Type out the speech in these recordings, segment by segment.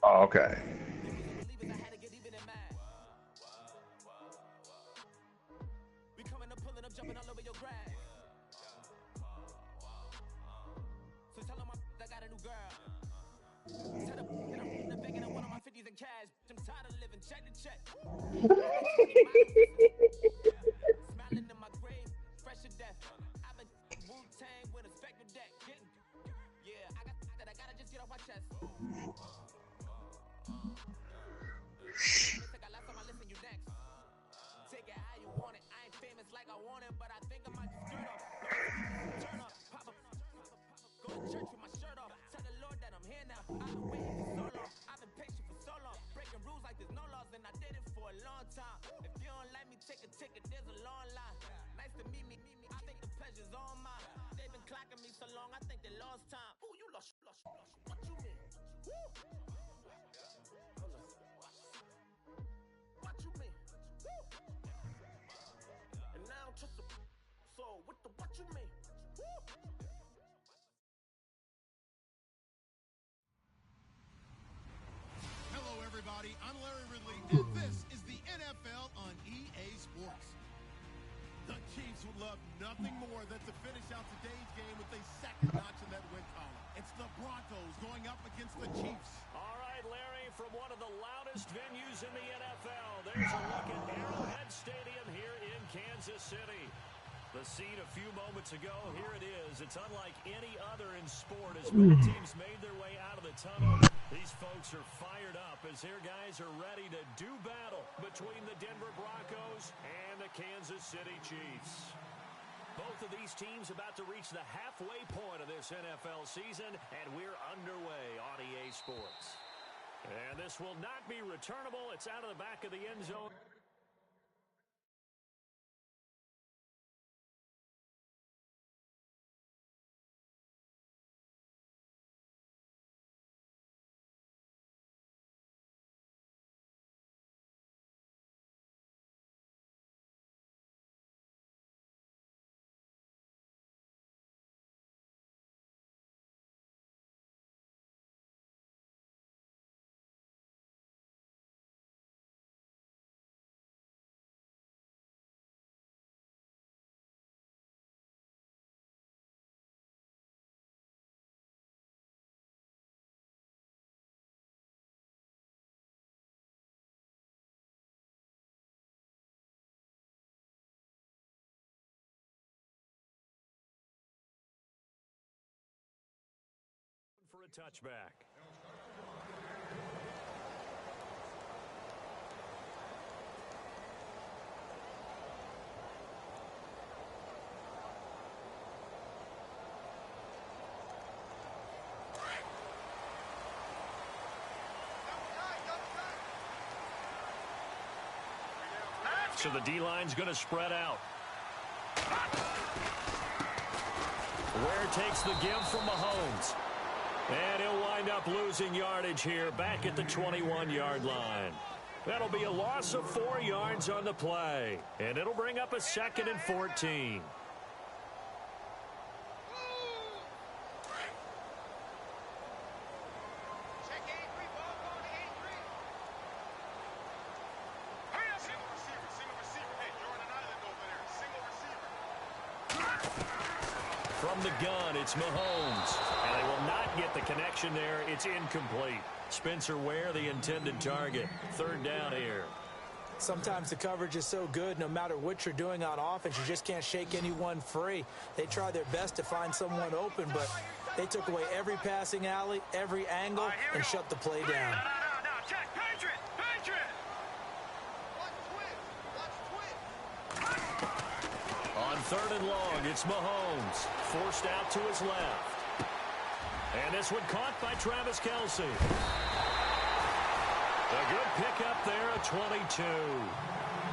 Oh, okay. Hello, everybody. I'm Larry Ridley, and this is the NFL on EA Sports. The Chiefs would love nothing more than to finish out today's game with a second notch in that win column. It's the Broncos going up against the Chiefs. All right, Larry, from one of the loudest venues in the NFL, there's a look at Arrowhead Stadium here in Kansas City. The scene a few moments ago, here it is. It's unlike any other in sport as both teams made their way out of the tunnel. These folks are fired up as their guys are ready to do battle between the Denver Broncos and the Kansas City Chiefs. Both of these teams about to reach the halfway point of this NFL season, and we're underway on EA Sports. And this will not be returnable. It's out of the back of the end zone. For a touchback. So the D-line's going to spread out. Ware takes the give from Mahomes. And he'll wind up losing yardage here back at the 21-yard line. That'll be a loss of 4 yards on the play. And it'll bring up a 2nd and 14. From the gun, it's Mahomes. And they will not get the connection there. It's incomplete. Spencer Ware, the intended target. 3rd down here. Sometimes the coverage is so good, no matter what you're doing on offense, you just can't shake anyone free. They try their best to find someone open, but they took away every passing alley, every angle, and shut the play down. On 3rd and long, it's Mahomes. Forced out to his left. And this one caught by Travis Kelce. A good pickup there at 22.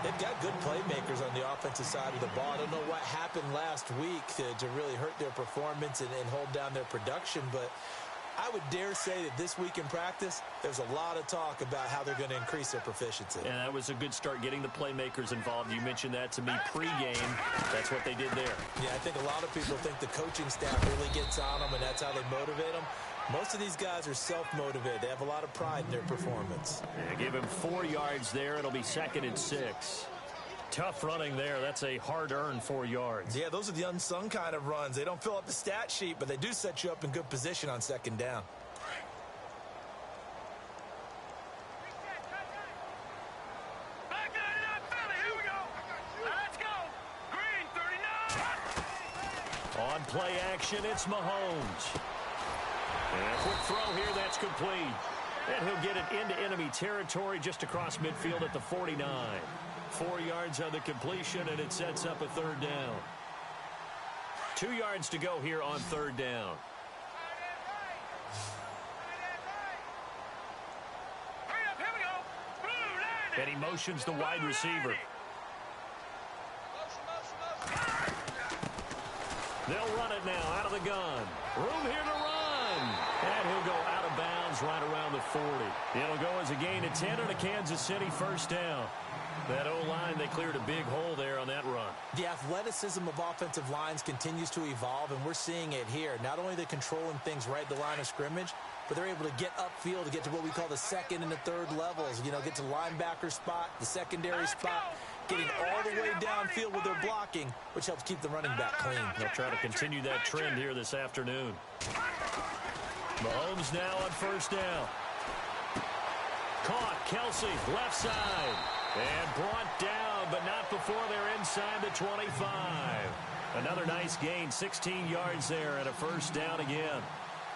They've got good playmakers on the offensive side of the ball. I don't know what happened last week to really hurt their performance and hold down their production, but I would dare say that this week in practice, there's a lot of talk about how they're going to increase their proficiency. And that was a good start getting the playmakers involved. You mentioned that to me pregame. That's what they did there. Yeah, I think a lot of people think the coaching staff really gets on them, and that's how they motivate them. Most of these guys are self-motivated. They have a lot of pride in their performance. Yeah, give him 4 yards there. It'll be 2nd and 6. Tough running there. That's a hard-earned 4 yards. Yeah, those are the unsung kind of runs. They don't fill up the stat sheet, but they do set you up in good position on 2nd down. On play action, it's Mahomes. And a quick throw here, that's complete. And he'll get it into enemy territory just across midfield at the 49. 4 yards on the completion, and it sets up a 3rd down. 2 yards to go here on 3rd down. And he motions the wide receiver. They'll run it now out of the gun. Room here to run. And he'll go out of bounds right around the 40. It'll go as a gain of 10 and a Kansas City 1st down. That O-line, they cleared a big hole there on that run. The athleticism of offensive lines continues to evolve, and we're seeing it here. Not only are they controlling things right at the line of scrimmage, but they're able to get upfield to get to what we call the 2nd and the 3rd levels. You know, get to linebacker spot, the secondary spot, getting all the way downfield with their blocking, which helps keep the running back clean. They'll try to continue that trend here this afternoon. Mahomes now on 1st down. Caught, Kelsey, left side. And brought down, but not before they're inside the 25. Another nice gain, 16 yards there and a 1st down again.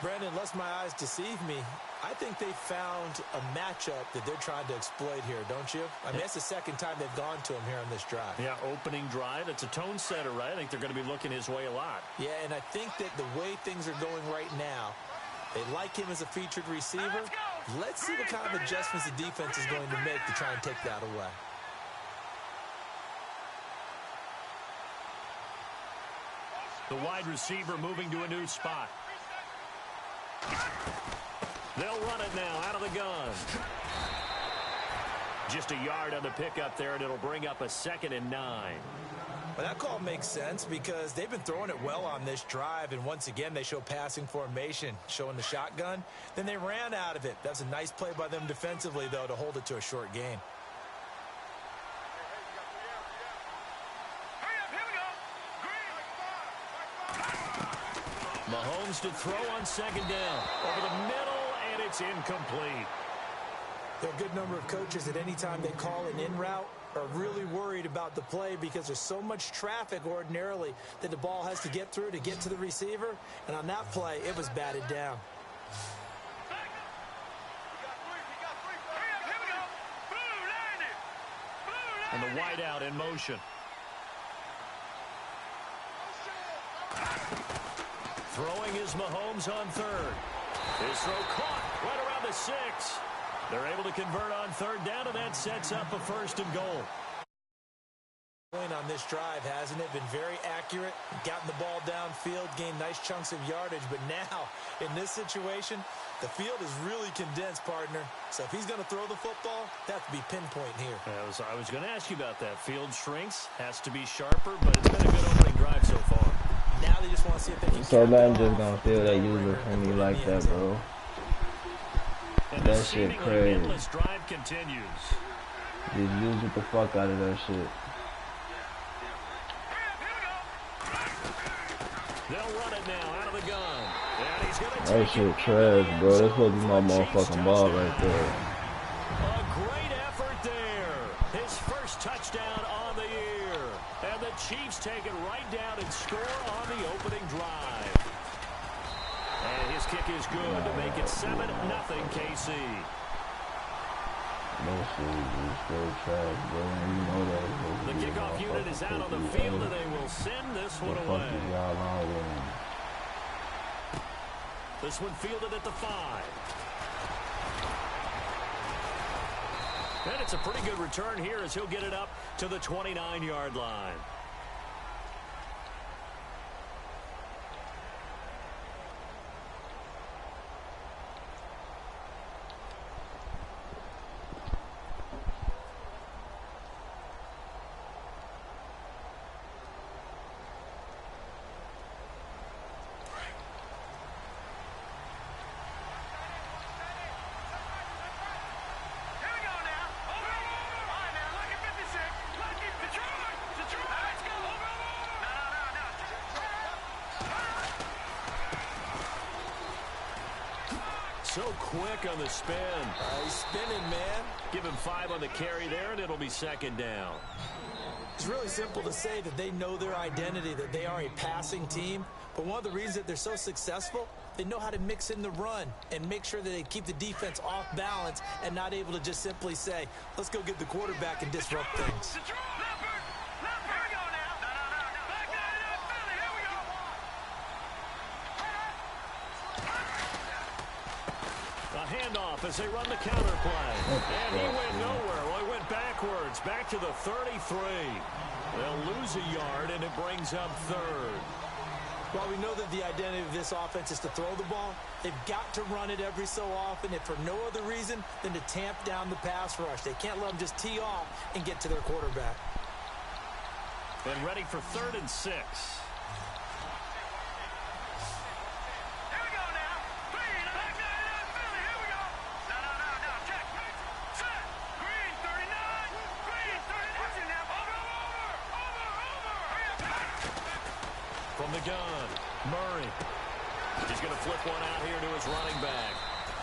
Brandon, lest my eyes deceive me, I think they found a matchup that they're trying to exploit here, don't you? I mean, that's the 2nd time they've gone to him here on this drive. Yeah, opening drive. It's a tone setter, right? I think they're going to be looking his way a lot. Yeah, and I think that the way things are going right now, they like him as a featured receiver. Let's see what kind of adjustments the defense is going to make to try and take that away. The wide receiver moving to a new spot. They'll run it now out of the gun. Just a yard on the pickup there, and it'll bring up a 2nd and 9. Well, that call makes sense because they've been throwing it well on this drive, and once again, they show passing formation, showing the shotgun. Then they ran out of it. That's a nice play by them defensively, though, to hold it to a short gain. Mahomes to throw on 2nd down. Over the middle, and it's incomplete. There are a good number of coaches at any time they call an in route are really worried about the play because there's so much traffic ordinarily that the ball has to get through to get to the receiver. And on that play, it was batted down. And the wideout in motion. Throwing is Mahomes on 3rd. His throw caught right around the 6. They're able to convert on 3rd down, and that sets up a 1st and goal. On this drive, hasn't it? Been very accurate, gotten the ball downfield, gained nice chunks of yardage, but now, in this situation, the field is really condensed, partner. So if he's going to throw the football, that has to be pinpoint here. I was going to ask you about that. Field shrinks, has to be sharper, but it's been a good opening drive so far. Now they just want to see if they can. So I'm just gonna feel that user friendly like that, bro. And that shit crazy. Drive continues. Just use the fuck out of that shit. They'll run it now out of the gun. And he's gonna that shit trash, bro. That's supposed to be my motherfucking ball right there. A great effort there. His 1st touchdown on the year. And the Chiefs take it right down and score on the opening drive. And his kick is good to make it 7-0 KC. That shit is straight trash, bro. You know that. The kickoff unit is out on the field, and they will send this one away. This one fielded at the 5. And it's a pretty good return here as he'll get it up to the 29-yard line. So quick on the spin. He's spinning, man. Give him 5 on the carry there, and it'll be second down. It's really simple to say that they know their identity, that they are a passing team. But one of the reasons that they're so successful, they know how to mix in the run and make sure that they keep the defense off balance and not able to just simply say, let's go get the quarterback and disrupt things. Handoff as they run the counter play. And he went nowhere. Well, he went backwards, back to the 33. They'll lose a yard, and it brings up third. While we know that the identity of this offense is to throw the ball, they've got to run it every so often, if for no other reason than to tamp down the pass rush. They can't let them just tee off and get to their quarterback. And ready for 3rd and 6. From the gun, Murray. He's going to flip one out here to his running back.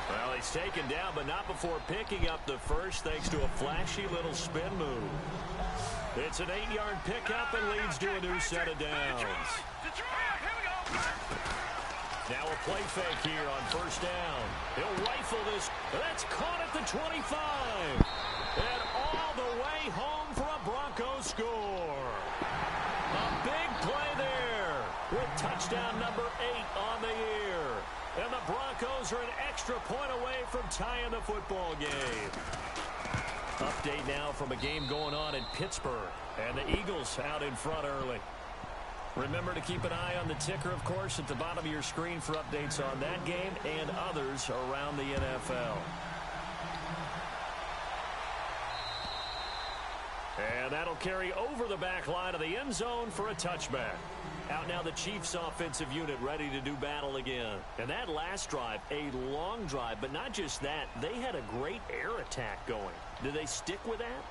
Well, he's taken down, but not before picking up the first thanks to a flashy little spin move. It's an 8-yard pickup and leads to a new set of downs. Now a play fake here on 1st down. He'll rifle this. That's caught at the 25. And all the way home for a Broncos score. A big play there with touchdown number 8 on the year. And the Broncos are an extra point away from tying the football game. Update now from a game going on in Pittsburgh. And the Eagles out in front early. Remember to keep an eye on the ticker, of course, at the bottom of your screen for updates on that game and others around the NFL. And that'll carry over the back line of the end zone for a touchback. Out now the Chiefs offensive unit ready to do battle again. And that last drive, a long drive, but not just that. They had a great air attack going. Do they stick with that?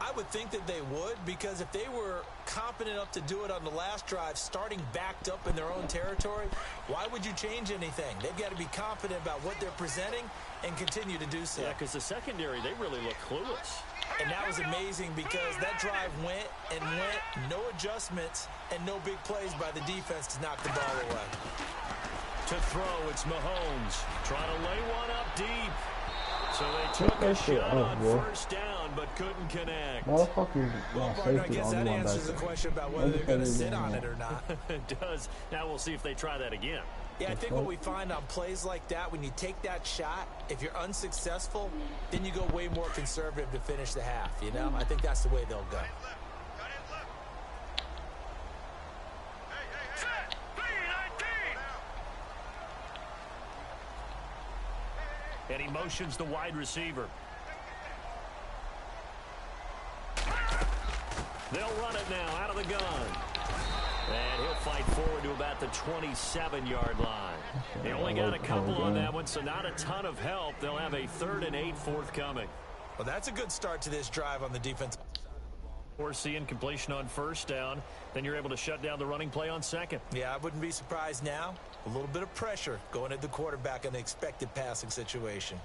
I would think that they would, because if they were confident enough to do it on the last drive, starting backed up in their own territory, why would you change anything? They've got to be confident about what they're presenting and continue to do so. Yeah, because the secondary, they really look clueless. And that was amazing because that drive went and went, no adjustments, and no big plays by the defense to knock the ball away. To throw, it's Mahomes trying to lay one up deep. So they took a shot on 1st down, but couldn't connect. Well, partner, I guess that answers the question about whether they're going to sit on it or not. It does. Now we'll see if they try that again. Yeah, I think what we find on plays like that, when you take that shot, if you're unsuccessful, then you go way more conservative to finish the half, you know? I think that's the way they'll go. And he motions the wide receiver. They'll run it now out of the gun. And he'll fight forward to about the 27-yard line. They only got a couple on that one, so not a ton of help. They'll have a 3rd and 8 forthcoming. Well, that's a good start to this drive on the defense. Or seeing completion on 1st down, then you're able to shut down the running play on 2nd. Yeah, I wouldn't be surprised now. A little bit of pressure going at the quarterback in the expected passing situation.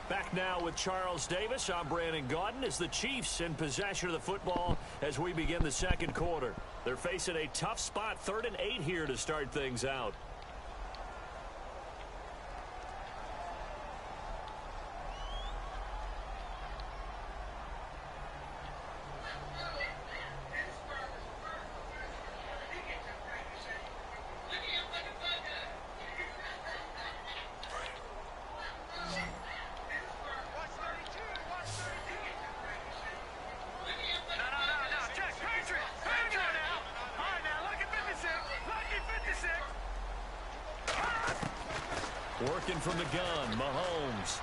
Back now with Charles Davis. I'm Brandon Gaudin as the Chiefs in possession of the football as we begin the 2nd quarter. They're facing a tough spot, 3rd and 8 here to start things out. Working from the gun, Mahomes.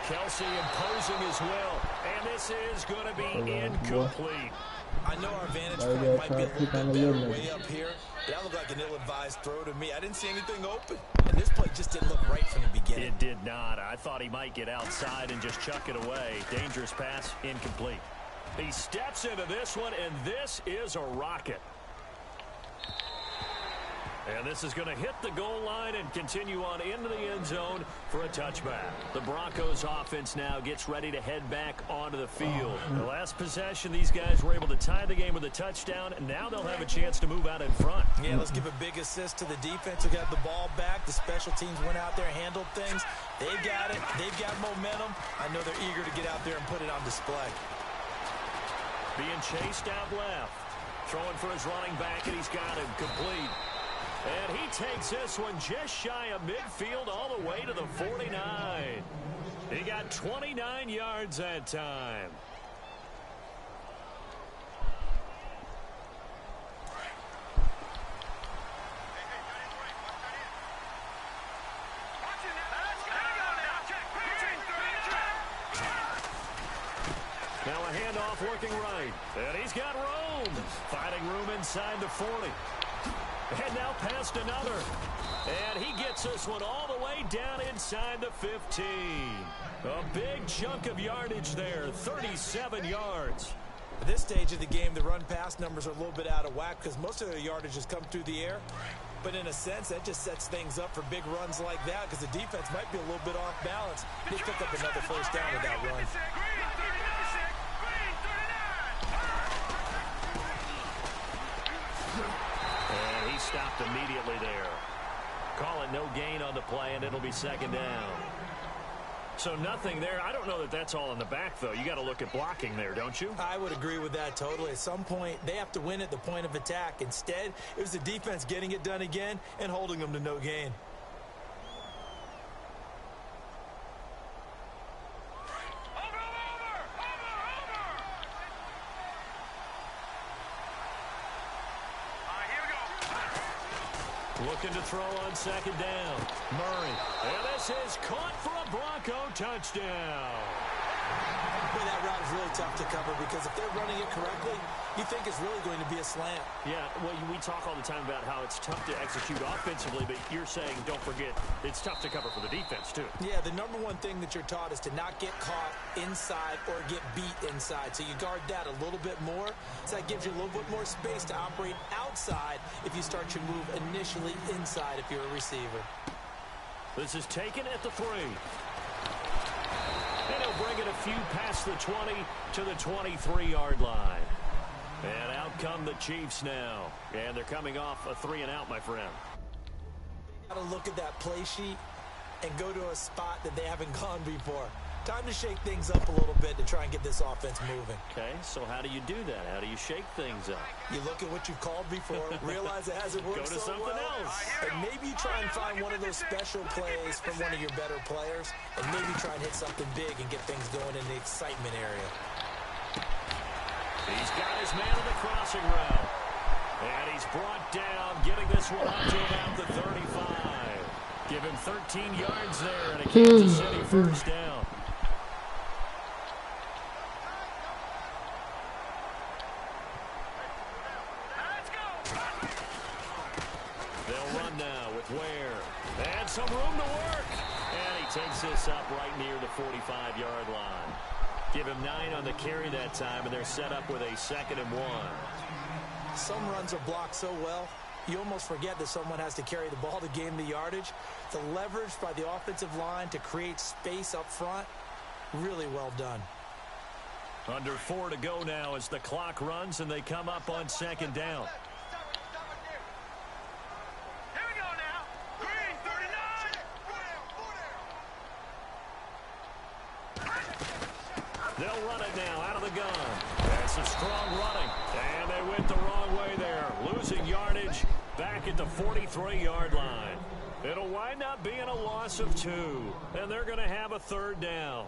Kelsey imposing his will, and this is going to be incomplete. I know our vantage point might be a little bit better way up here, That looked like an ill-advised throw to me. I didn't see anything open. And this play just didn't look right from the beginning. It did not. I thought he might get outside and just chuck it away. Dangerous pass, incomplete. He steps into this one, and this is a rocket. And this is going to hit the goal line and continue on into the end zone for a touchback. The Broncos offense now gets ready to head back onto the field. The last possession, these guys were able to tie the game with a touchdown, and now they'll have a chance to move out in front. Yeah, let's give a big assist to the defense who got the ball back. The special teams went out there, handled things. They got it. They've got momentum. I know they're eager to get out there and put it on display. Being chased out left. Throwing for his running back, and he's got him complete. And he takes this one just shy of midfield all the way to the 49. He got 29 yards that time. Now a handoff working right. And he's got room. Finding room inside the 40. And now past another. And he gets this one all the way down inside the 15. A big chunk of yardage there, 37 yards. At this stage of the game, the run-pass numbers are a little bit out of whack because most of their yardage has come through the air. But in a sense, that just sets things up for big runs like that because the defense might be a little bit off balance. They pick up another first down with that run. And he stopped immediately there. Call it no gain on the play, and it'll be second down. So nothing there. I don't know that that's all in the back, though. You got to look at blocking there, don't you? I would agree with that totally. At some point, they have to win at the point of attack. Instead, it was the defense getting it done again and holding them to no gain. Looking to throw on second down. Murray. And this is caught for a Bronco touchdown. Boy, that route is really tough to cover because if they're running it correctly, you think it's really going to be a slant. Yeah, well, we talk all the time about how it's tough to execute offensively, but you're saying, don't forget, it's tough to cover for the defense, too. Yeah, the number one thing that you're taught is to not get caught inside or get beat inside. So you guard that a little bit more. So that gives you a little bit more space to operate outside if you start your move initially inside if you're a receiver. This is taken at the 3. And he'll bring it a few past the 20 to the 23-yard line. And out come the Chiefs now. And they're coming off a 3-and-out, my friend. Got to look at that play sheet and go to a spot that they haven't gone before. Time to shake things up a little bit to try and get this offense moving. Okay, so how do you do that? How do you shake things up? You look at what you've called before, realize it hasn't worked Go to so something well, else. and maybe you try and find one of those special plays from one of your better players, and maybe try and hit something big and get things going in the excitement area. He's got his man on the crossing route. And he's brought down, getting this one up to about the 35. Give him 13 yards there and a Kansas City first down. They'll run now with Ware. And some room to work. And he takes this up right near the 45-yard line. Give him 9 on the carry that time, and they're set up with a 2nd and 1. Some runs are blocked so well, you almost forget that someone has to carry the ball to gain the yardage. The leverage by the offensive line to create space up front, really well done. Under 4 to go now as the clock runs, and they come up on 2nd down. They'll run it now out of the gun. That's a strong running. And they went the wrong way there. Losing yardage back at the 43-yard line. It'll wind up being a loss of 2. And they're going to have a 3rd down.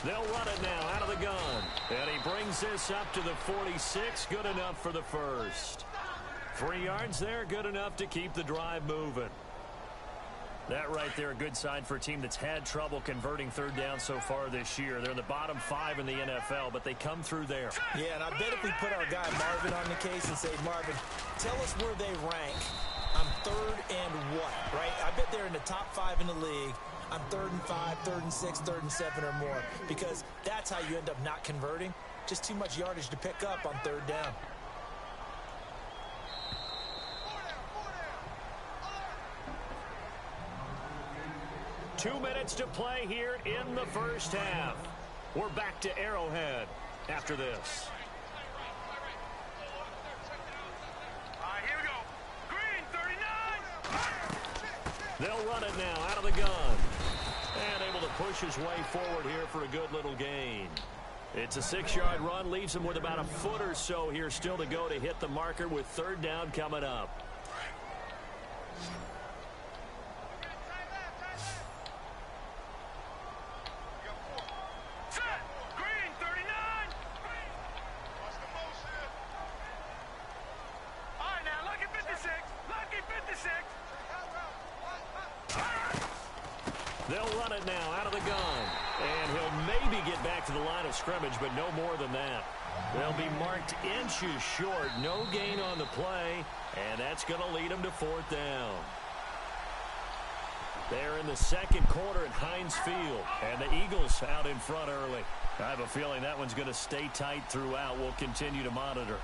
They'll run it now out of the gun. And he brings this up to the 46. Good enough for the first. 3 yards there, good enough to keep the drive moving. That right there, a good sign for a team that's had trouble converting third down so far this year. They're in the bottom 5 in the NFL, but they come through there. Yeah, and I bet if we put our guy Marvin on the case and say, Marvin, tell us where they rank on 3rd and what, right? I bet they're in the top 5 in the league on 3rd and 5, 3rd and 6, 3rd and 7 or more, because that's how you end up not converting. Just too much yardage to pick up on 3rd down. Two minutes to play here in the first half. We're back to Arrowhead after this. All right, here we go. Green, 39. They'll run it now out of the gun. And able to push his way forward here for a good little gain. It's a 6-yard run, leaves him with about a foot or so here still to go to hit the marker with 3rd down coming up. They'll run it now out of the gun. And he'll maybe get back to the line of scrimmage, but no more than that. They'll be marked inches short. No gain on the play, and that's going to lead them to 4th down. They're in the second quarter at Heinz Field, and the Eagles out in front early. I have a feeling that one's going to stay tight throughout. We'll continue to monitor.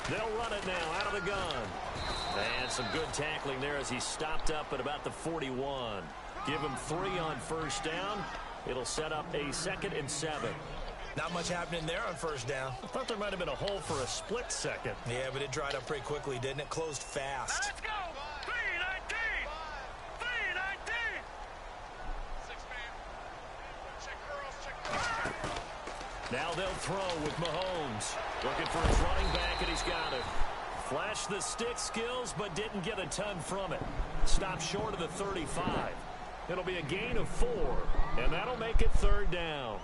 They'll run it now out of the gun. And some good tackling there as he stopped up at about the 41. Give him 3 on 1st down. It'll set up a 2nd and 7. Not much happening there on 1st down. I thought there might have been a hole for a split second. Yeah, but it dried up pretty quickly, didn't it? Closed fast. Let's go. 319. 319. 6-man. Check girls. Now they'll throw with Mahomes. Looking for his running back, and he's got it. Flashed the stick skills, but didn't get a ton from it. Stopped short of the 35. It'll be a gain of 4, and that'll make it 3rd down.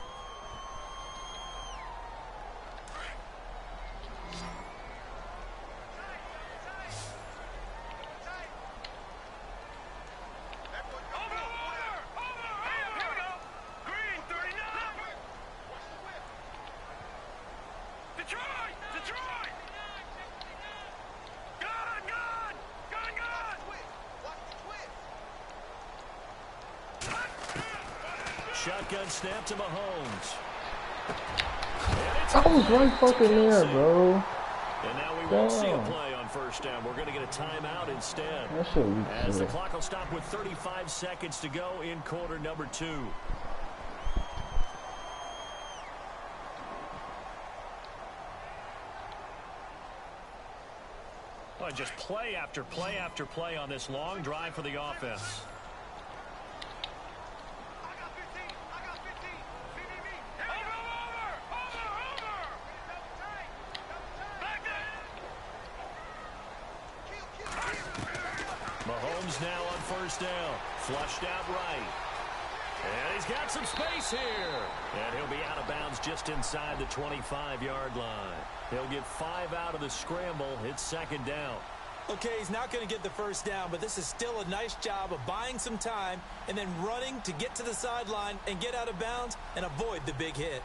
Shotgun snap to Mahomes. I was right fucking there, bro. And now we won't see a play on 1st down. We're going to get a timeout instead. That shit was as the clock will stop with 35 seconds to go in quarter number 2. Oh, just play after play after play on this long drive for the offense. Mahomes now on 1st down. Flushed out right. And he's got some space here. And he'll be out of bounds just inside the 25-yard line. He'll get 5 out of the scramble. It's 2nd down. Okay, he's not going to get the 1st down, but this is still a nice job of buying some time and then running to get to the sideline and get out of bounds and avoid the big hit.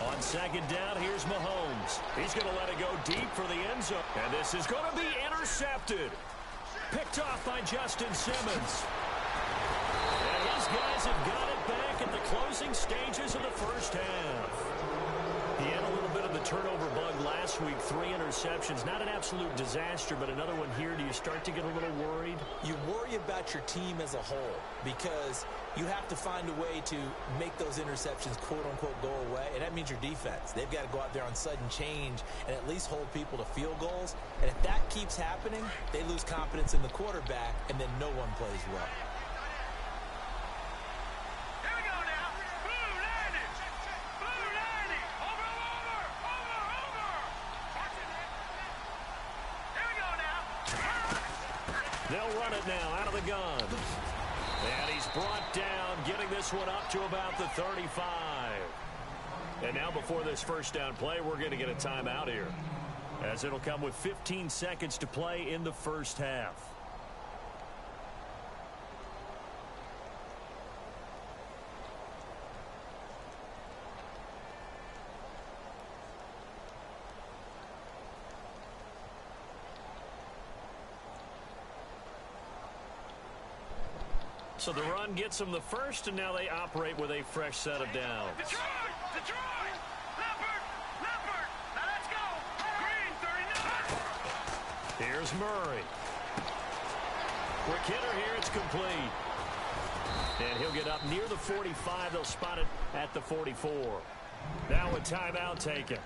On 2nd down, here's Mahomes. He's going to let it go deep for the end zone. And this is going to be intercepted. Picked off by Justin Simmons. And his guys have got it back at the closing stages of the 1st half. He had a little bit of the the turnover bug last week, 3 interceptions. Not an absolute disaster, but another one here. Do you start to get a little worried? You worry about your team as a whole because you have to find a way to make those interceptions, quote-unquote, go away, and that means your defense. They've got to go out there on sudden change and at least hold people to field goals. And if that keeps happening, they lose confidence in the quarterback, and then no one plays well. They'll run it now out of the gun. And he's brought down, getting this one up to about the 35. And now before this first down play, we're going to get a timeout here, as it'll come with 15 seconds to play in the first half. So the run gets them the first, and now they operate with a fresh set of downs. Detroit! Leopard! Now let's go! Green, 39! Here's Murray. Quick hitter here, it's complete. And he'll get up near the 45. They'll spot it at the 44. Now a timeout taken.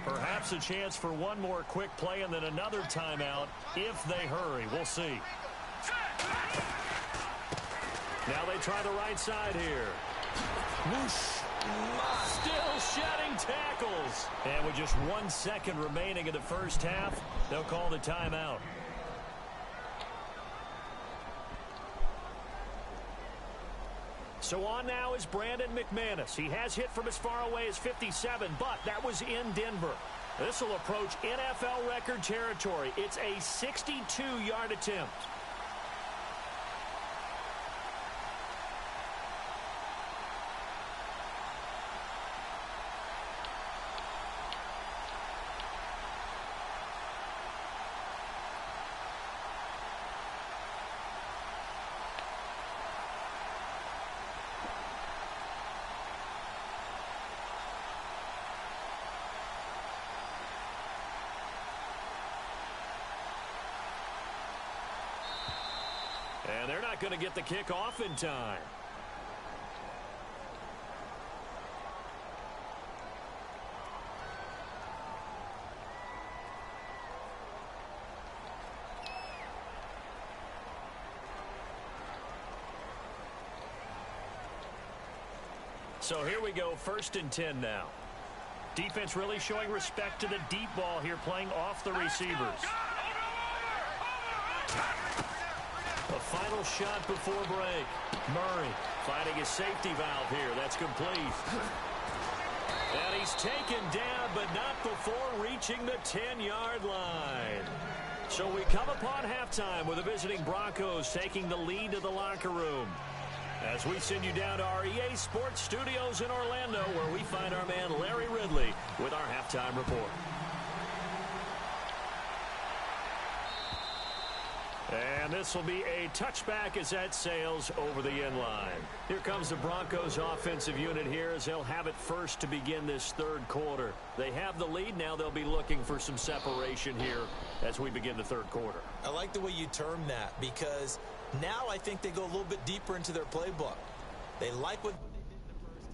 Perhaps a chance for one more quick play and then another timeout if they hurry. We'll see. Now they try the right side here. Whoosh. Still shedding tackles. And with just 1 second remaining in the first half, they'll call the timeout. So on now is Brandon McManus. He has hit from as far away as 57, but that was in Denver. This will approach NFL record territory. It's a 62-yard attempt. And they're not going to get the kick off in time. So here we go, 1st and 10 now. Defense really showing respect to the deep ball here, playing off the receivers. A final shot before break. Murray finding his safety valve here. That's complete. And he's taken down, but not before reaching the 10-yard line. So we come upon halftime with the visiting Broncos taking the lead to the locker room. As we send you down to our EA Sports Studios in Orlando, where we find our man Larry Ridley with our halftime report. And this will be a touchback as that sails over the end line. Here comes the Broncos offensive unit here as they'll have it first to begin this third quarter. They have the lead. Now they'll be looking for some separation here as we begin the third quarter. I like the way you term that because now I think they go a little bit deeper into their playbook. They like what they did in the first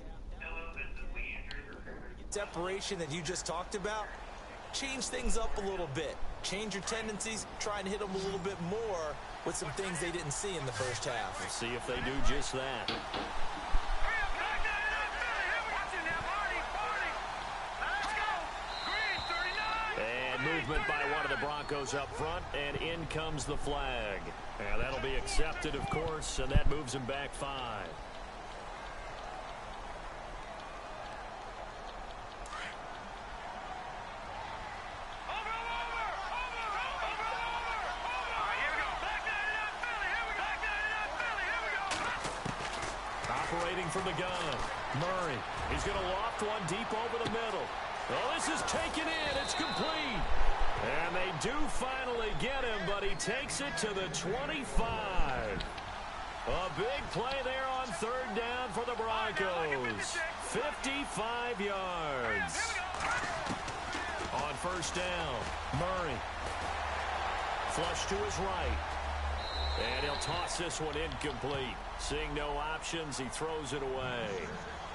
half. Separation that you just talked about, change things up a little bit. Change your tendencies, try and hit them a little bit more with some things they didn't see in the first half. We'll see if they do just that. And movement by one of the Broncos up front, and in comes the flag. And that'll be accepted, of course, and that moves him back 5. Operating from the gun. Murray. He's going to loft one deep over the middle. Oh, this is taken in. It's complete. And they do finally get him, but he takes it to the 25. A big play there on 3rd down for the Broncos. 55 yards. first down. Murray. Flush to his right. And he'll toss this one incomplete. Seeing no options, he throws it away.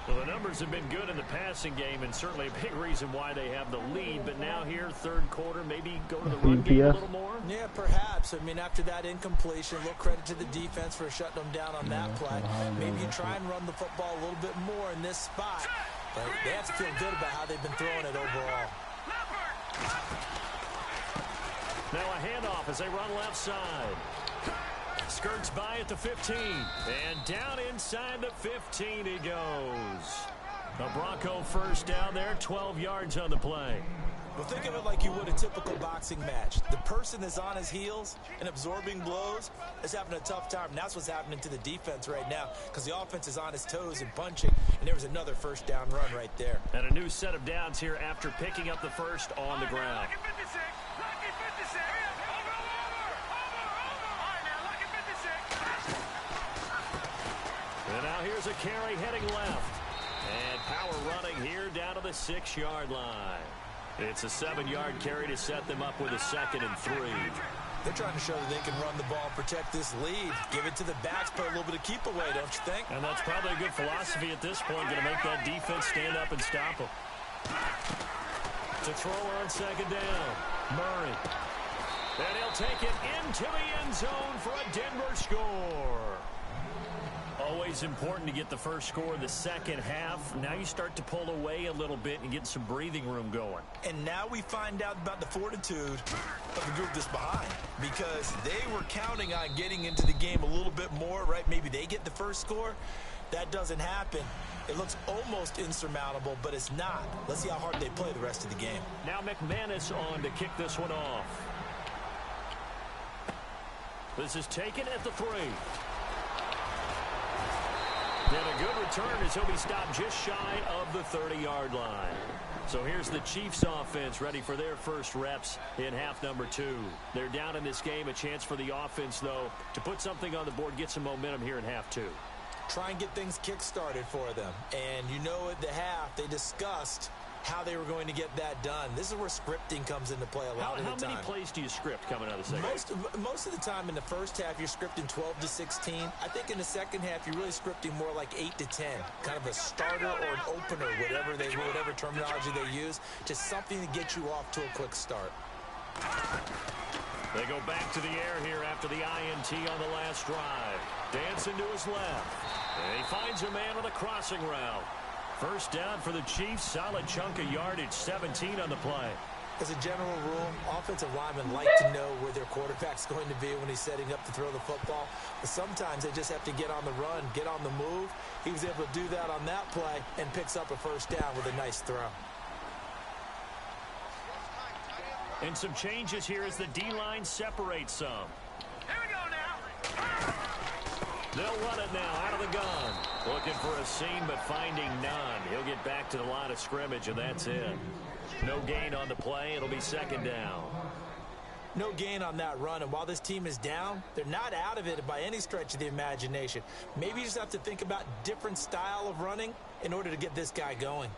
Well, the numbers have been good in the passing game, and certainly a big reason why they have the lead. But now here, third quarter, maybe go to the run game a little more? Yeah, perhaps. I mean, after that incompletion, a little credit to the defense for shutting them down on that play. Maybe you try and run the football a little bit more in this spot. But they have to feel good about how they've been throwing it overall. Now a handoff as they run left side. Skirts by at the 15. And down inside the 15 he goes. A Bronco first down there, 12 yards on the play. Well, think of it like you would a typical boxing match. The person that's on his heels and absorbing blows is having a tough time. And that's what's happening to the defense right now because the offense is on his toes and punching. And there was another first down run right there. And a new set of downs here after picking up the first on the ground. And now here's a carry heading left. And power running here down to the 6-yard line. It's a 7-yard carry to set them up with a 2nd and 3. They're trying to show that they can run the ball and protect this lead. Give it to the backs, put a little bit of keep away, don't you think? And that's probably a good philosophy at this point, going to make that defense stand up and stop them. To throw on 2nd down, Murray. And he'll take it into the end zone for a Denver score. Always important to get the first score of the second half. Now you start to pull away a little bit and get some breathing room going. And now we find out about the fortitude of the group that's behind because they were counting on getting into the game a little bit more, right? Maybe they get the first score. That doesn't happen. It looks almost insurmountable, but it's not. Let's see how hard they play the rest of the game. Now McManus on to kick this one off. This is taken at the 3. And a good return as he'll be stopped just shy of the 30-yard line. So here's the Chiefs offense ready for their first reps in half number 2. They're down in this game. A chance for the offense, though, to put something on the board, get some momentum here in half 2. Try and get things kick-started for them. And you know at the half they discussed how they were going to get that done. This is where scripting comes into play a lot of the time. How many plays do you script coming out of the second half? Most of the time in the first half, you're scripting 12 to 16. I think in the second half, you're really scripting more like 8 to 10. Kind of a starter or an opener, whatever terminology they use. Just something to get you off to a quick start. They go back to the air here after the INT on the last drive. Dancing to his left. And he finds a man on the crossing route. First down for the Chiefs. Solid chunk of yardage, 17 on the play. As a general rule, offensive linemen like to know where their quarterback's going to be when he's setting up to throw the football. But sometimes they just have to get on the run, get on the move. He was able to do that on that play and picks up a first down with a nice throw. And some changes here as the D-line separates some. Here we go now. They'll run it now out of the gun. Looking for a seam, but finding none. He'll get back to the line of scrimmage, and that's it. No gain on the play. It'll be 2nd down. No gain on that run, and while this team is down, they're not out of it by any stretch of the imagination. Maybe you just have to think about different style of running in order to get this guy going.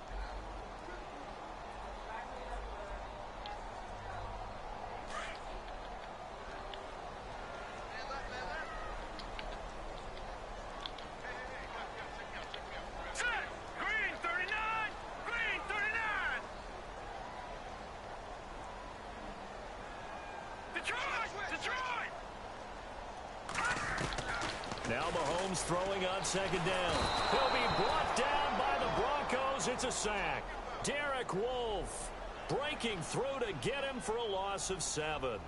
Now Mahomes throwing on 2nd down. He'll be brought down by the Broncos. It's a sack. Derek Wolfe breaking through to get him for a loss of 7.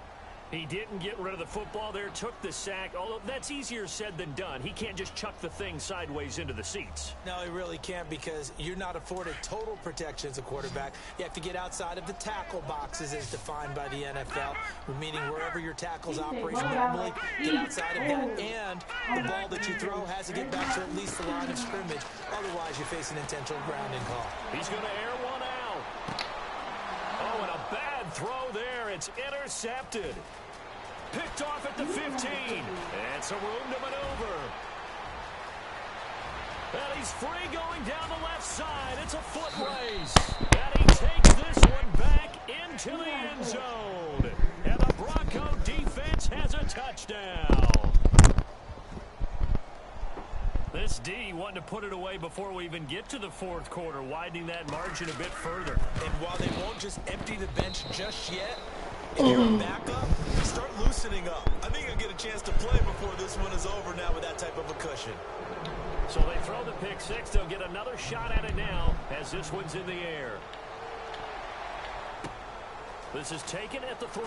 He didn't get rid of the football there, took the sack. Although that's easier said than done. He can't just chuck the thing sideways into the seats. No, he really can't because you're not afforded total protection as a quarterback. You have to get outside of the tackle boxes as defined by the NFL, meaning wherever your tackles operate normally, get outside of that. And the ball that you throw has to get back to at least the line of scrimmage. Otherwise, you face an intentional grounding call. He's going to air one out. Oh, and a bad throw there. It's intercepted. Picked off at the 15. And some room to maneuver. And he's free going down the left side. It's a foot race. And he takes this one back into the end zone. And the Bronco defense has a touchdown. This D wanted to put it away before we even get to the fourth quarter, widening that margin a bit further. And while they won't just empty the bench just yet, if you're a backup, start loosening up. I think you'll get a chance to play before this one is over now with that type of a cushion. So they throw the pick six. They'll get another shot at it now as this one's in the air. This is taken at the 3.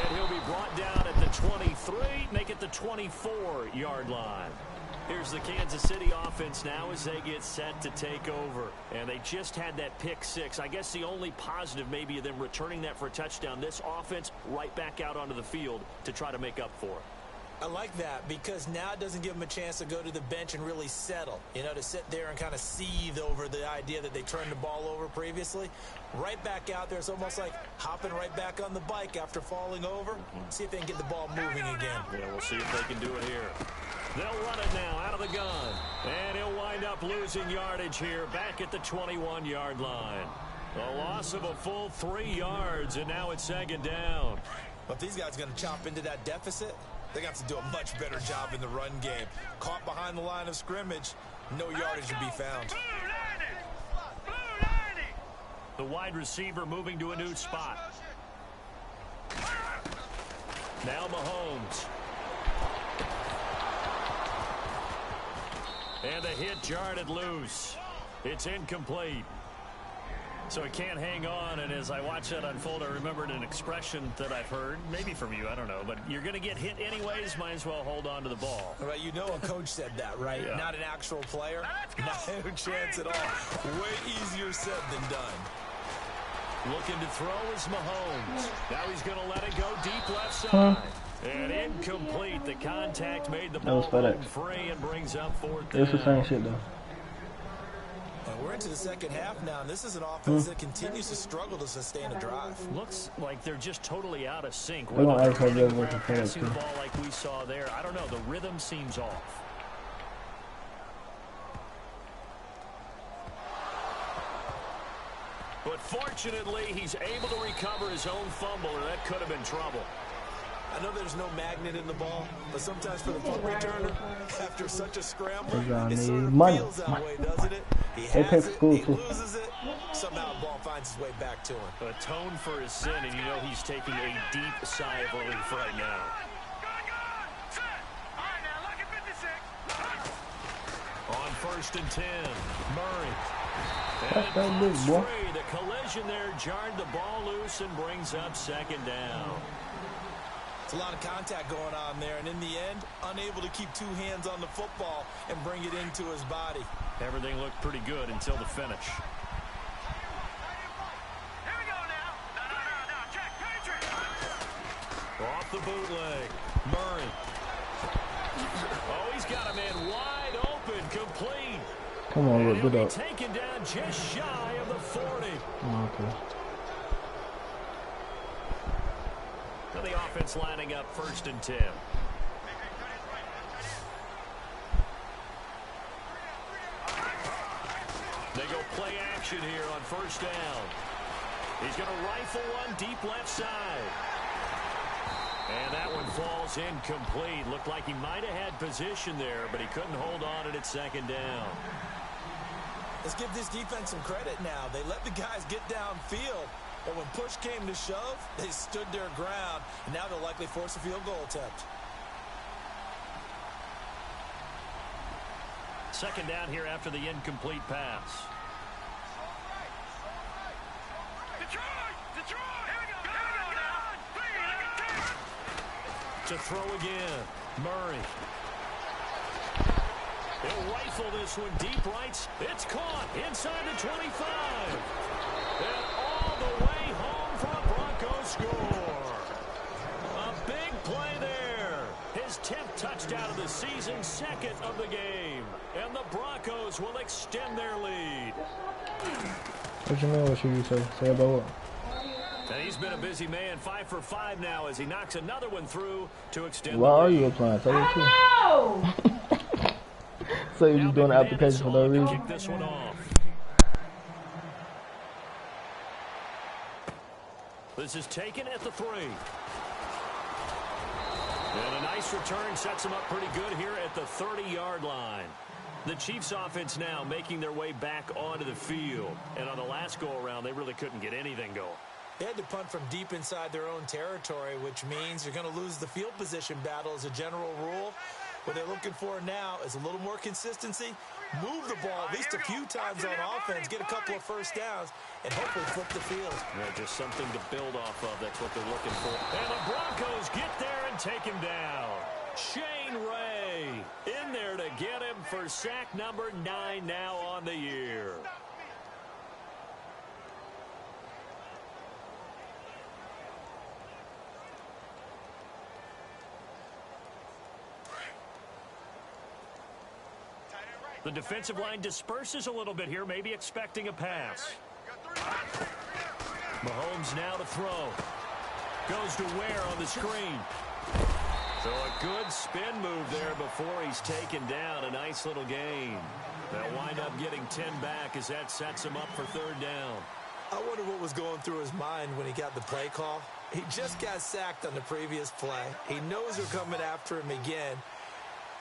And he'll be brought down at the 23, make it the 24-yard line. Here's the Kansas City offense now as they get set to take over. And they just had that pick six. I guess the only positive maybe of them returning that for a touchdown. This offense right back out onto the field to try to make up for it. I like that because now it doesn't give them a chance to go to the bench and really settle, you know, to sit there and kind of seethe over the idea that they turned the ball over previously. Right back out there, it's almost like hopping right back on the bike after falling over. See if they can get the ball moving again. Yeah, we'll see if they can do it here. They'll run it now out of the gun. And he'll wind up losing yardage here back at the 21-yard line. A loss of a full 3 yards, and now it's second down. But if these guys are going to chop into that deficit, they got to do a much better job in the run game. Caught behind the line of scrimmage, no yardage to be found. The wide receiver moving to a new spot. Now Mahomes. And the hit jarred it loose. It's incomplete. So it can't hang on, and as I watch that unfold, I remembered an expression that I've heard, maybe from you, I don't know, but you're going to get hit anyways, might as well hold on to the ball. Right, you know a coach said that, right? Yeah. Not an actual player. No chance at all. Way easier said than done. Looking to throw is Mahomes. Now he's going to let it go deep left side. And incomplete. The contact made the ball free and brings up fourth down. It's the same shit, though. We're into the second half now, and this is an offense that continues to struggle to sustain a drive. Looks like they're just totally out of sync. They're going to act like they're passing the ball like we saw there. I don't know. The rhythm seems off. But fortunately, he's able to recover his own fumble, or that could have been trouble. I know there's no magnet in the ball, but sometimes for the punt returner, after such a scramble, it sort of feels that way, doesn't it? He has it, he loses it, somehow the ball finds its way back to him. Atone for his sin, and you know he's taking a deep sigh of relief right now. On 1st and 10, Murray. And free. The collision there jarred the ball loose and brings up second down. It's a lot of contact going on there, and in the end, unable to keep 2 hands on the football and bring it into his body. Everything looked pretty good until the finish. Here we go now. No, check, Patriot. Off the bootleg, Murray. Oh, he's got a man wide open, complete. Come on, look good up. Taken down just shy of the 40. Oh, okay. Now the offense lining up 1st and 10. They go play action here on 1st down. He's going to rifle one deep left side. And that one falls incomplete. Looked like he might have had position there, but he couldn't hold on it at 2nd down. Let's give this defense some credit now. They let the guys get downfield, but when push came to shove, they stood their ground, and now they'll likely force a field goal attempt. 2nd down here after the incomplete pass. To throw again, Murray. He'll rifle this one deep right. It's caught inside the 25. And all the way home for a Broncos score. A big play there. His 10th touchdown of the season, 2nd of the game. And the Broncos will extend their lead. What you mean? What should you say? Say about what? And he's been a busy man, 5 for 5 now as he knocks another one through to extend Why the are lead. you applying? Tell me too. So you're just doing the application for no reason? Kick this one off. This is taken at the 3. And a nice return sets them up pretty good here at the 30-yard line. The Chiefs offense now making their way back onto the field. And on the last go-around, they really couldn't get anything going. They had to punt from deep inside their own territory, which means you're going to lose the field position battle as a general rule. What they're looking for now is a little more consistency, move the ball at least a few times on offense, get a couple of first downs, and hopefully flip the field. Yeah, just something to build off of. That's what they're looking for. And the Broncos get there and take him down. Shane Ray in there to get him for sack number 9 now on the year. The defensive line disperses a little bit here, maybe expecting a pass. Mahomes now to throw. Goes to Ware on the screen. So a good spin move there before he's taken down. A nice little gain. They'll wind up getting 10 back as that sets him up for 3rd down. I wonder what was going through his mind when he got the play call. He just got sacked on the previous play. He knows they're coming after him again.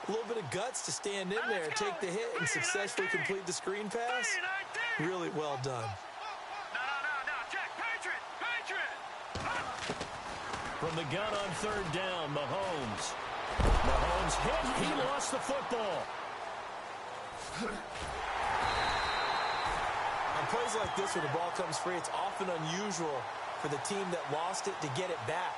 A little bit of guts to stand in there, take the hit, and successfully complete the screen pass. Really well done. No, check, Patriot! From the gun on 3rd down, Mahomes. Mahomes hit. He lost the football. On plays like this where the ball comes free, it's often unusual for the team that lost it to get it back.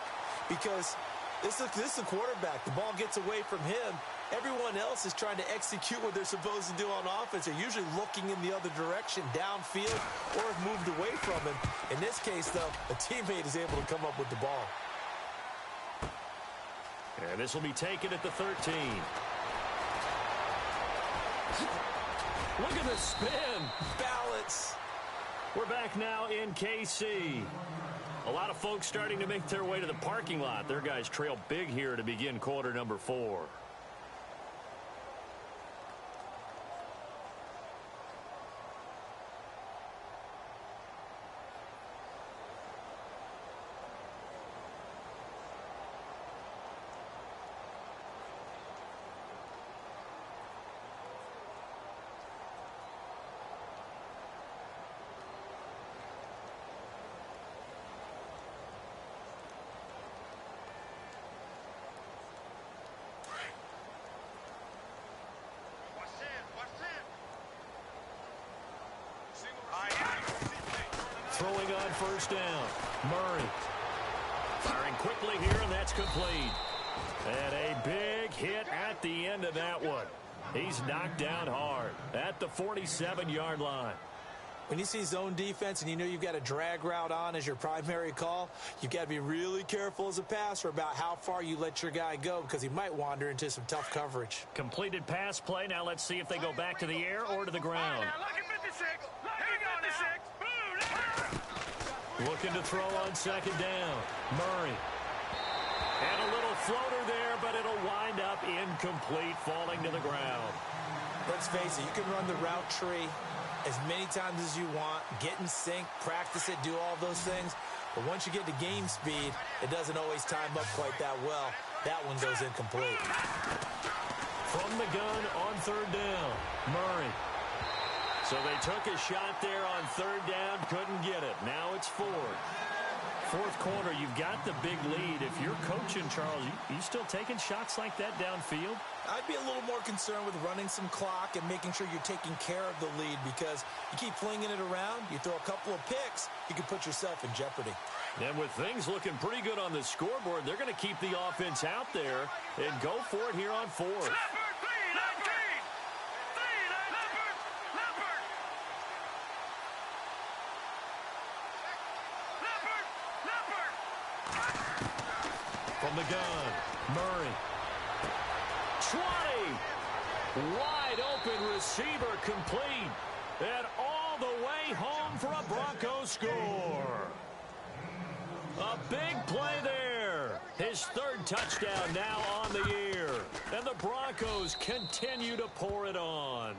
Because this is the quarterback. The ball gets away from him. Everyone else is trying to execute what they're supposed to do on offense. They're usually looking in the other direction, downfield, or have moved away from him. In this case, though, a teammate is able to come up with the ball. And this will be taken at the 13. Look at the spin. Balance. We're back now in KC. A lot of folks starting to make their way to the parking lot. Their guys trail big here to begin quarter number 4. Throwing on 1st down. Murray. Firing quickly here, and that's complete. And a big hit at the end of that one. He's knocked down hard at the 47-yard line. When you see zone defense and you know you've got a drag route on as your primary call, you've got to be really careful as a passer about how far you let your guy go because he might wander into some tough coverage. Completed pass play. Now let's see if they go back to the air or to the ground. Looking to throw on 2nd down. Murray. And a little floater there, but it'll wind up incomplete, falling to the ground. Let's face it, you can run the route tree as many times as you want, get in sync, practice it, do all those things. But once you get to game speed, it doesn't always time up quite that well. That one goes incomplete. From the gun on 3rd down, Murray. So they took a shot there on 3rd down, couldn't get it. Now it's 4th. 4th quarter, you've got the big lead. If you're coaching, Charles, you still taking shots like that downfield? I'd be a little more concerned with running some clock and making sure you're taking care of the lead because you keep flinging it around, you throw a couple of picks, you can put yourself in jeopardy. And with things looking pretty good on the scoreboard, they're going to keep the offense out there and go for it here on 4th. From the gun, Murray. 20. Wide open receiver complete. And all the way home for a Broncos score. A big play there. His third touchdown now on the year. And the Broncos continue to pour it on.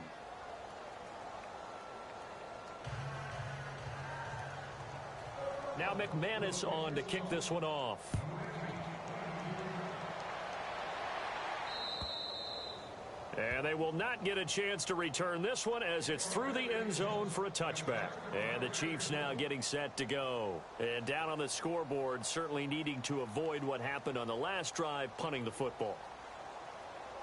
Now McManus on to kick this one off. And they will not get a chance to return this one as it's through the end zone for a touchback. And the Chiefs now getting set to go. And down on the scoreboard, certainly needing to avoid what happened on the last drive, punting the football.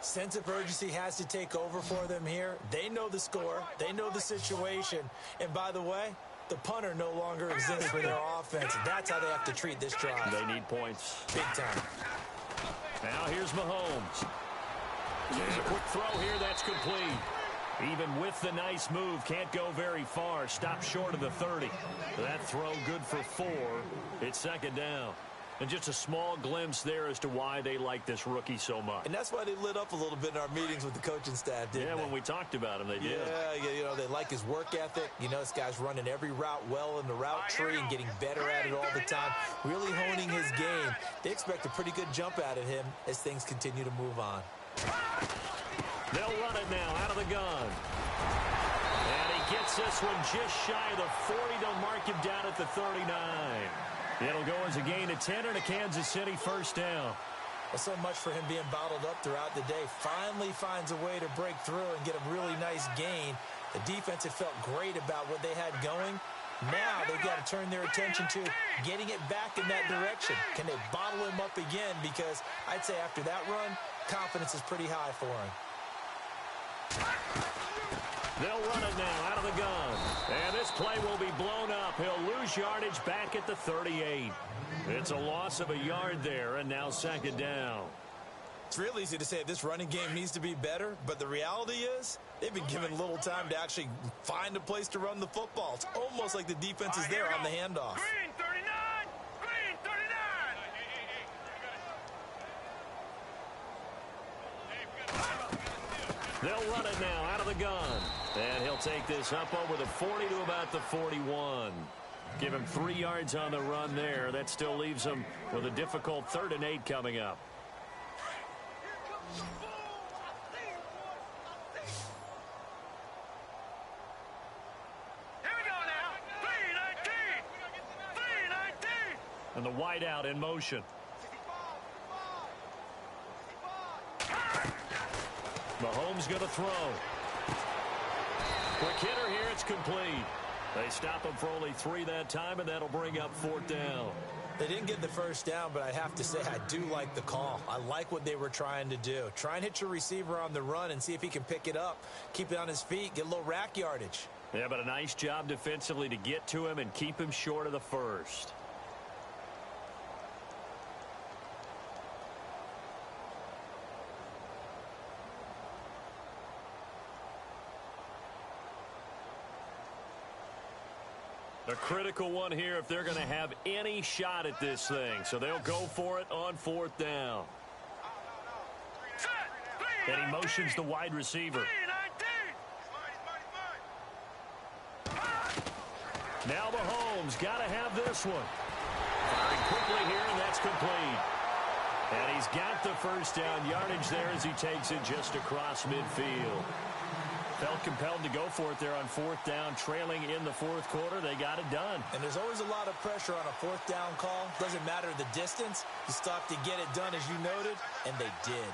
Sense of urgency has to take over for them here. They know the score. They know the situation. And by the way, the punter no longer exists for their offense. That's how they have to treat this drive. They need points. Big time. Now here's Mahomes. And a quick throw here, that's complete. Even with the nice move, can't go very far. Stop short of the 30. That throw good for 4. It's second down. And just a small glimpse there as to why they like this rookie so much. And that's why they lit up a little bit in our meetings with the coaching staff, didn't they? Yeah, when we talked about him, they did. Yeah, you know, they like his work ethic. You know, this guy's running every route well in the route tree and getting better at it all the time, really honing his game. They expect a pretty good jump out of him as things continue to move on. They'll run it now out of the gun. And he gets this one just shy of the 40. They'll mark him down at the 39. It'll go as a gain of 10 and a Kansas City first down. Well, so much for him being bottled up throughout the day. Finally finds a way to break through and get a really nice gain. The defense had felt great about what they had going. Now they've got to turn their attention to getting it back in that direction. Can they bottle him up again? Because I'd say after that run, confidence is pretty high for him. They'll run it now out of the gun. And this play will be blown up. He'll lose yardage back at the 38. It's a loss of a yard there, and now second down. It's real easy to say this running game needs to be better, but the reality is they've been given little time to actually find a place to run the football. It's almost like the defense is there on the handoff. Green 39! Green 39! They'll run it now out of the gun. And he'll take this up over the 40 to about the 41. Give him 3 yards on the run there. That still leaves him with a difficult 3rd and 8 coming up. Here we go now. 319! 319! And the wideout in motion. Mahomes going to throw. Quick hitter here, it's complete. They stop him for only 3 that time, and that'll bring up 4th down. They didn't get the first down, but I have to say I do like the call. I like what they were trying to do. Try and hit your receiver on the run and see if he can pick it up. Keep it on his feet, get a little rack yardage. Yeah, but a nice job defensively to get to him and keep him short of the first. A critical one here if they're going to have any shot at this thing. So they'll go for it on 4th down. And he motions the wide receiver. Now Mahomes got to have this one. Firing quickly here, and that's complete. And he's got the first down yardage there as he takes it just across midfield. Felt compelled to go for it there on 4th down, trailing in the 4th quarter. They got it done. And there's always a lot of pressure on a 4th down call. Doesn't matter the distance. You stop to get it done, as you noted, and they did.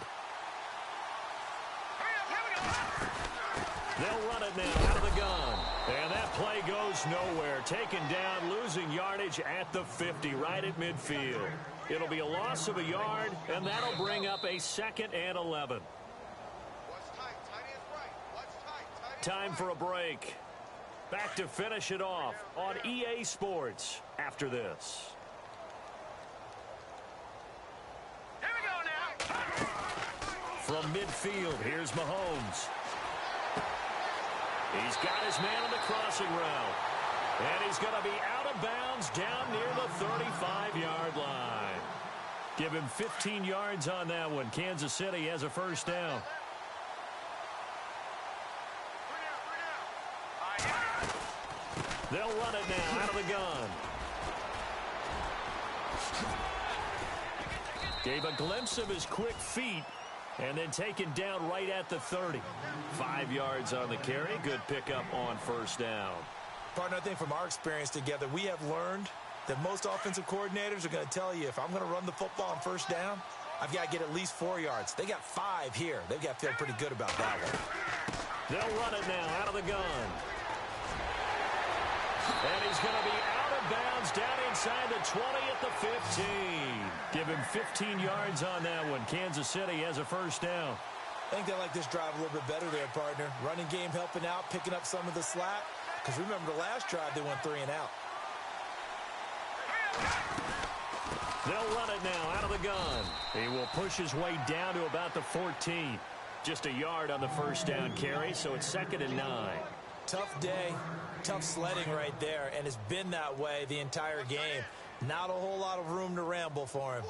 They'll run it now out of the gun. And that play goes nowhere. Taken down, losing yardage at the 50, right at midfield. It'll be a loss of a yard, and that'll bring up a 2nd and 11. Time for a break. Back to finish it off on EA Sports after this. Here we go now. From midfield, here's Mahomes. He's got his man on the crossing route. And he's going to be out of bounds down near the 35-yard line. Give him 15 yards on that one. Kansas City has a first down. They'll run it now out of the gun. Gave a glimpse of his quick feet, and then taken down right at the 30. 5 yards on the carry. Good pickup on first down. Partner, I think from our experience together, we have learned that most offensive coordinators are going to tell you, if I'm going to run the football on first down, I've got to get at least 4 yards. They got 5 here. They've got to feel pretty good about that one. They'll run it now out of the gun. And he's going to be out of bounds down inside the 20 at the 15. Give him 15 yards on that one. Kansas City has a first down. I think they like this drive a little bit better there, partner. Running game helping out, picking up some of the slack. Because remember, the last drive, they went 3 and out. They'll run it now out of the gun. He will push his way down to about the 14. Just a yard on the first down carry, so it's 2nd and 9. Tough day, tough sledding right there, and it's been that way the entire game. Not a whole lot of room to ramble for him.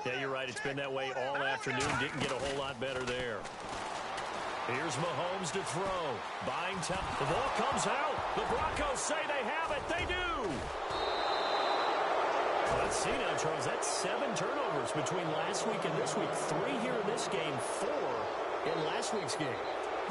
Yeah, you're right. It's been that way all afternoon. Didn't get a whole lot better there. Here's Mahomes to throw. Buying time. The ball comes out. The Broncos say they have it. They do. Let's see now, Charles. That's 7 turnovers between last week and this week. 3 here in this game, 4 in last week's game.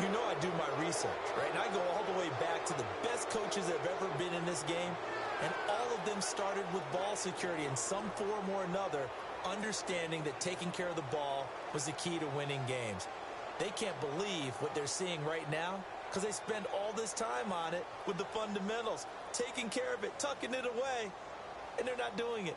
You know I do my research, right? And I go all the way back to the best coaches that have ever been in this game. And all of them started with ball security in some form or another, understanding that taking care of the ball was the key to winning games. They can't believe what they're seeing right now because they spend all this time on it with the fundamentals, taking care of it, tucking it away, and they're not doing it.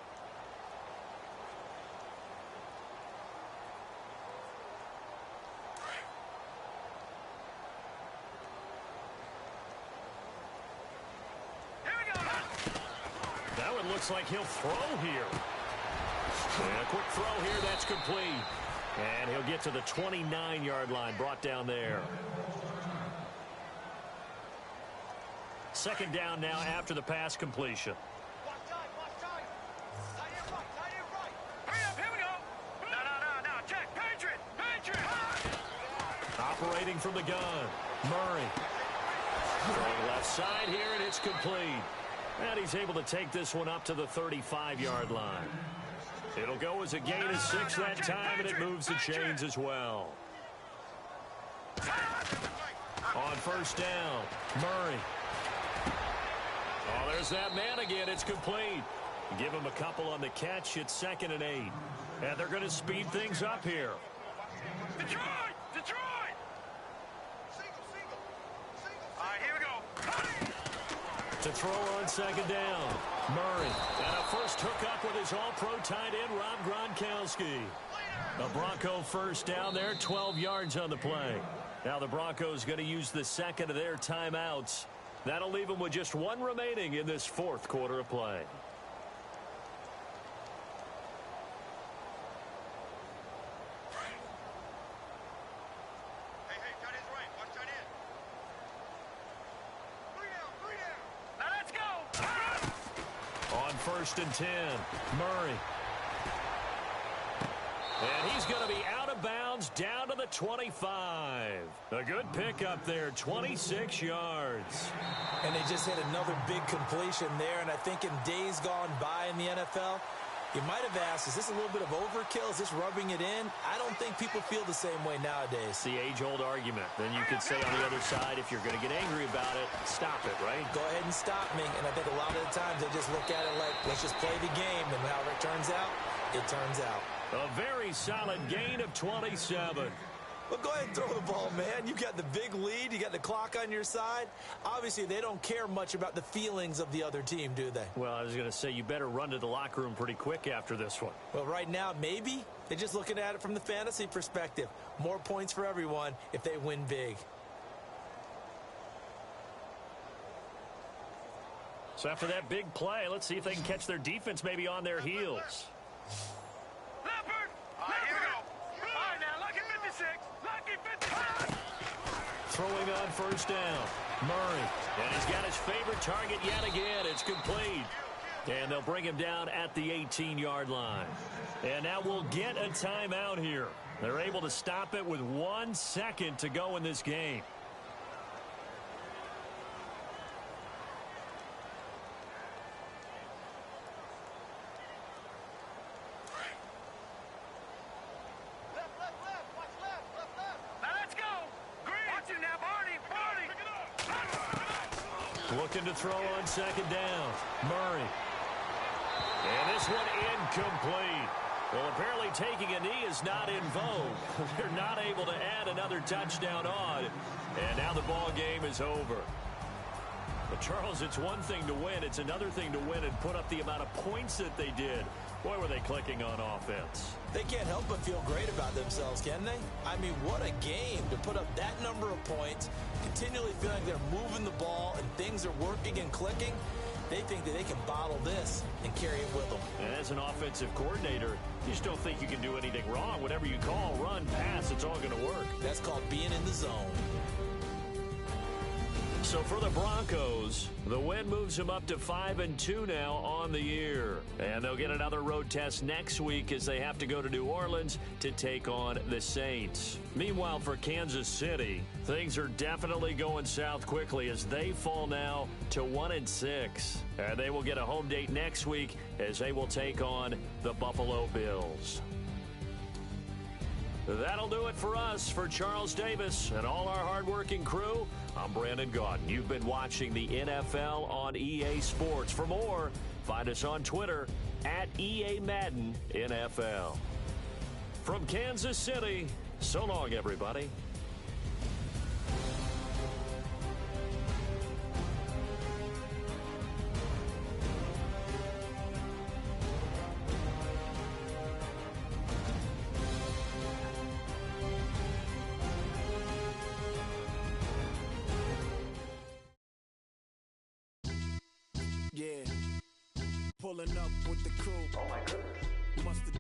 That one looks like he'll throw here. And a quick throw here, that's complete. And he'll get to the 29-yard line, brought down there. 2nd down now after the pass completion. Watch time. Tight end right. Hurry up, here we go. No. Check, Patriot. Operating from the gun, Murray. Throwing left side here, and it's complete. And he's able to take this one up to the 35-yard line. It'll go as a gain of 6 that time, and it moves the chains as well. On first down, Murray. Oh, there's that man again. It's complete. Give him a couple on the catch. It's 2nd and 8. And they're going to speed things up here. Detroit! All right, here we go. To throw on 2nd down, Murray. And a first hookup with his all-pro tight end, Rob Gronkowski. A Bronco first down there, 12 yards on the play. Now the Broncos going to use the 2nd of their timeouts. That'll leave them with just 1 remaining in this 4th quarter of play. Hey, tight end's right. Watch tight end. 3 down. Now let's go. On 1st and 10, Murray. And he's going to be out of bounds down to the 25. A good pickup there, 26 yards. And they just hit another big completion there. And I think in days gone by in the NFL, you might have asked, is this a little bit of overkill? Is this rubbing it in? I don't think people feel the same way nowadays. It's the age-old argument. Then you could say on the other side, if you're going to get angry about it, stop it, right? Go ahead and stop me. And I think a lot of the times they just look at it like, let's just play the game. And however it turns out, it turns out. A very solid gain of 27. Well, go ahead and throw the ball, man. You got the big lead. You got the clock on your side. Obviously, they don't care much about the feelings of the other team, do they? Well, I was going to say, you better run to the locker room pretty quick after this one. Well, right now, maybe. They're just looking at it from the fantasy perspective. More points for everyone if they win big. So after that big play, let's see if they can catch their defense maybe on their heels. Leopard! All right, here we go. All right, now, lucky 56. Lucky 56. Throwing on first down, Murray. And he's got his favorite target yet again. It's complete. And they'll bring him down at the 18-yard line. And now we'll get a timeout here. They're able to stop it with 1 second to go in this game. Looking to throw on second down. Murray. And this one incomplete. Well, apparently taking a knee is not in vogue. They're not able to add another touchdown on. And now the ball game is over. But Charles, it's one thing to win. It's another thing to win and put up the amount of points that they did. Boy, were they clicking on offense. They can't help but feel great about themselves, can they? I mean, what a game to put up that number of points, continually feeling they're moving the ball and things are working and clicking. They think that they can bottle this and carry it with them. And as an offensive coordinator, you just don't think you can do anything wrong. Whatever you call, run, pass, it's all going to work. That's called being in the zone. So for the Broncos, the win moves them up to 5-2 now on the year. And they'll get another road test next week as they have to go to New Orleans to take on the Saints. Meanwhile, for Kansas City, things are definitely going south quickly as they fall now to 1-6. And they will get a home date next week as they will take on the Buffalo Bills. That'll do it for us. For Charles Davis and all our hardworking crew, I'm Brandon Gaudin. You've been watching the NFL on EA Sports. For more, find us on Twitter at EA Madden NFL. From Kansas City, so long, everybody. Yeah, pulling up with the crew. Oh my goodness. Must have